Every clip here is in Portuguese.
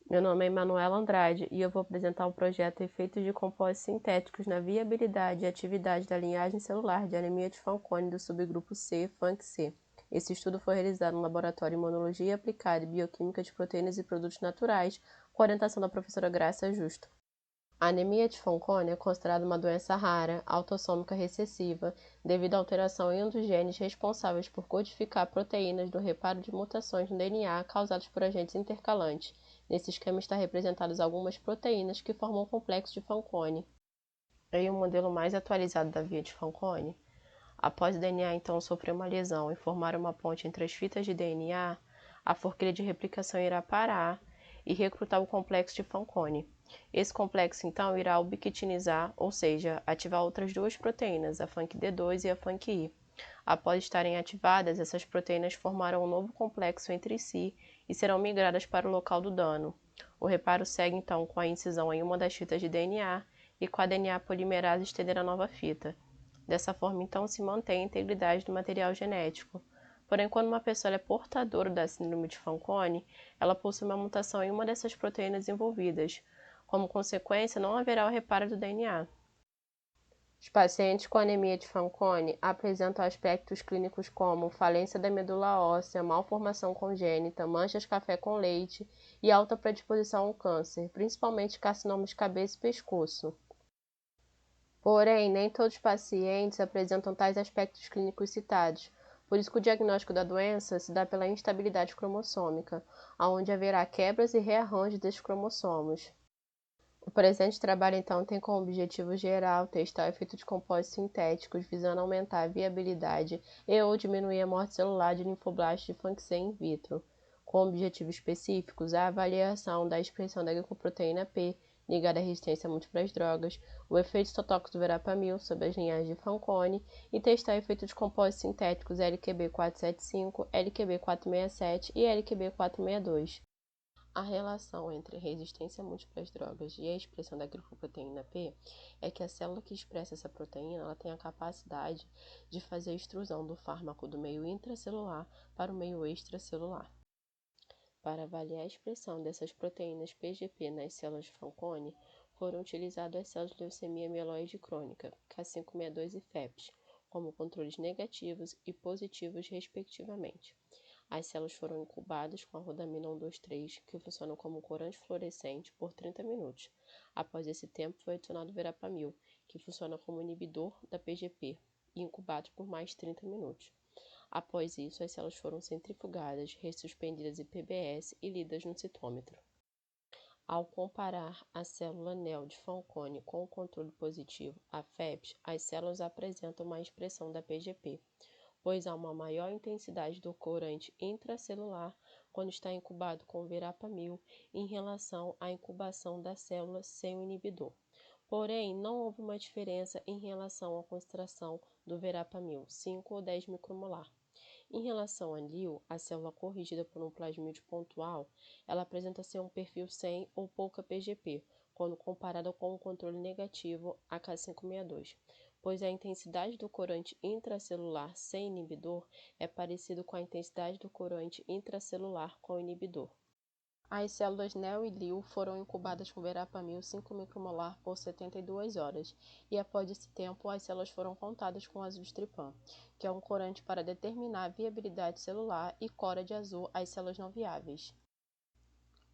Meu nome é Emanuela Andrade e eu vou apresentar o projeto Efeitos de Compostos Sintéticos na Viabilidade e Atividade da Linhagem Celular de Anemia de Fanconi do subgrupo C, FANC-C. Esse estudo foi realizado no Laboratório de Imunologia Aplicada e Bioquímica de Proteínas e Produtos Naturais, com orientação da professora Graça Justo. A anemia de Fanconi é considerada uma doença rara, autossômica recessiva, devido à alteração em um dos genes responsáveis por codificar proteínas do reparo de mutações no DNA causadas por agentes intercalantes. Nesse esquema estão representadas algumas proteínas que formam o complexo de Fanconi. Em um modelo mais atualizado da via de Fanconi, após o DNA então sofrer uma lesão e formar uma ponte entre as fitas de DNA, a forquilha de replicação irá parar e recrutar o complexo de Fanconi. Esse complexo então irá ubiquitinizar, ou seja, ativar outras duas proteínas, a FANC-D2 e a FANC-I. Após estarem ativadas, essas proteínas formarão um novo complexo entre si e serão migradas para o local do dano. O reparo segue então com a incisão em uma das fitas de DNA e com a DNA polimerase estender a nova fita. Dessa forma, então, se mantém a integridade do material genético. Porém, quando uma pessoa é portadora da síndrome de Fanconi, ela possui uma mutação em uma dessas proteínas envolvidas. Como consequência, não haverá o reparo do DNA. Os pacientes com anemia de Fanconi apresentam aspectos clínicos como falência da medula óssea, malformação congênita, manchas café com leite e alta predisposição ao câncer, principalmente carcinomas de cabeça e pescoço. Porém, nem todos os pacientes apresentam tais aspectos clínicos citados, por isso que o diagnóstico da doença se dá pela instabilidade cromossômica, onde haverá quebras e rearranjos desses cromossomos. O presente trabalho, então, tem como objetivo geral testar o efeito de compostos sintéticos, visando aumentar a viabilidade e ou diminuir a morte celular de linfoblastos de FANC-C in vitro, com objetivos específicos a avaliação da expressão da glicoproteína P, ligada à resistência a múltiplas drogas, o efeito citotóxico do verapamil sobre as linhagens de Fanconi e testar o efeito de compostos sintéticos LQB475, LQB467 e LQB462. A relação entre resistência a múltiplas drogas e a expressão da glicoproteína P é que a célula que expressa essa proteína ela tem a capacidade de fazer a extrusão do fármaco do meio intracelular para o meio extracelular. Para avaliar a expressão dessas proteínas PGP nas células de Fanconi, foram utilizadas as células de leucemia mieloide crônica, K562 e FEPS, como controles negativos e positivos, respectivamente. As células foram incubadas com a rodamina 123, que funciona como corante fluorescente, por 30 minutos. Após esse tempo, foi adicionado o verapamil, que funciona como inibidor da PGP, e incubado por mais 30 minutos. Após isso, as células foram centrifugadas, ressuspendidas em PBS e lidas no citômetro. Ao comparar a célula NEL de Fanconi com o controle positivo, a FEPS, as células apresentam uma expressão da PGP, pois há uma maior intensidade do corante intracelular quando está incubado com verapamil em relação à incubação da célula sem o inibidor. Porém, não houve uma diferença em relação à concentração do verapamil, 5 ou 10 micromolar. Em relação a LIO, a célula corrigida por um plasmídio pontual, ela apresenta ser um perfil sem ou pouca PGP, quando comparada com o controle negativo AK562, pois a intensidade do corante intracelular sem inibidor é parecido com a intensidade do corante intracelular com inibidor. As células NEL e LIO foram incubadas com verapamil 5 micromolar por 72 horas, e após esse tempo as células foram contadas com azostripam, que é um corante para determinar a viabilidade celular, e cora de azul as células não viáveis.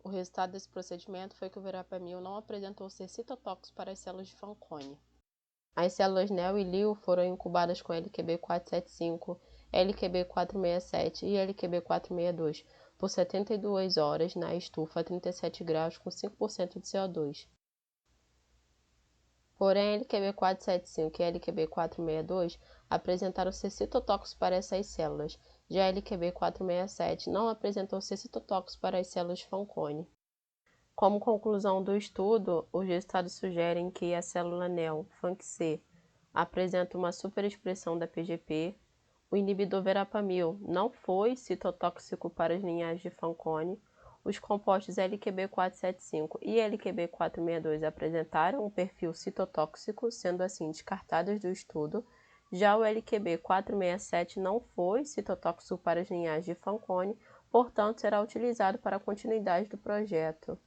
O resultado desse procedimento foi que o verapamil não apresentou ser citotóxico para as células de Fanconi. As células NEL e LIO foram incubadas com LQB475, LQB467 e LQB462 por 72 horas na estufa a 37 graus com 5% de CO2. Porém, LQB475 e LQB462 apresentaram ser citotóxicos para essas células, já LQB467 não apresentou ser citotóxico para as células de Fanconi. Como conclusão do estudo, os resultados sugerem que a célula NEL, FANC-C, apresenta uma superexpressão da PGP, o inibidor verapamil não foi citotóxico para as linhagens de Fanconi, os compostos LQB475 e LQB462 apresentaram um perfil citotóxico, sendo assim descartados do estudo, já o LQB467 não foi citotóxico para as linhagens de Fanconi, portanto será utilizado para a continuidade do projeto.